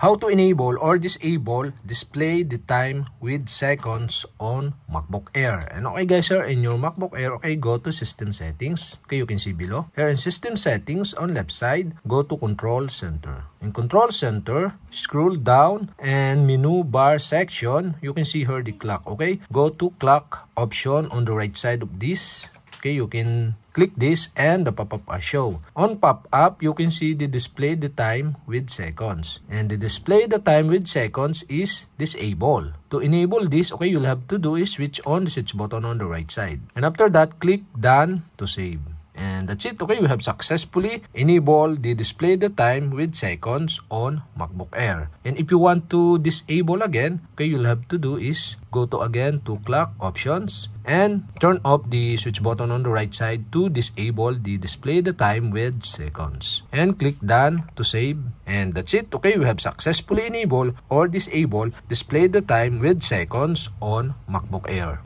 how to enable or disable display the time with seconds on MacBook Air. And okay guys, here in your MacBook Air, okay, go to System Settings. Okay, you can see below. Here in System Settings on left side, go to Control Center. In Control Center, scroll down and menu bar section, you can see here the clock. Okay, go to clock option on the right side of this. Okay, you can click this and the pop-up will show. On pop-up, you can see the display the time with seconds. And the display the time with seconds is disabled. To enable this, okay, you'll have to do is switch on the switch button on the right side. And after that, click done to save. And that's it. Okay, you have successfully enabled the display the time with seconds on MacBook Air. And if you want to disable again, okay, you'll have to do is go to again to clock options and turn off the switch button on the right side to disable the display the time with seconds. And click done to save. And that's it. Okay, you have successfully enabled or disabled display the time with seconds on MacBook Air.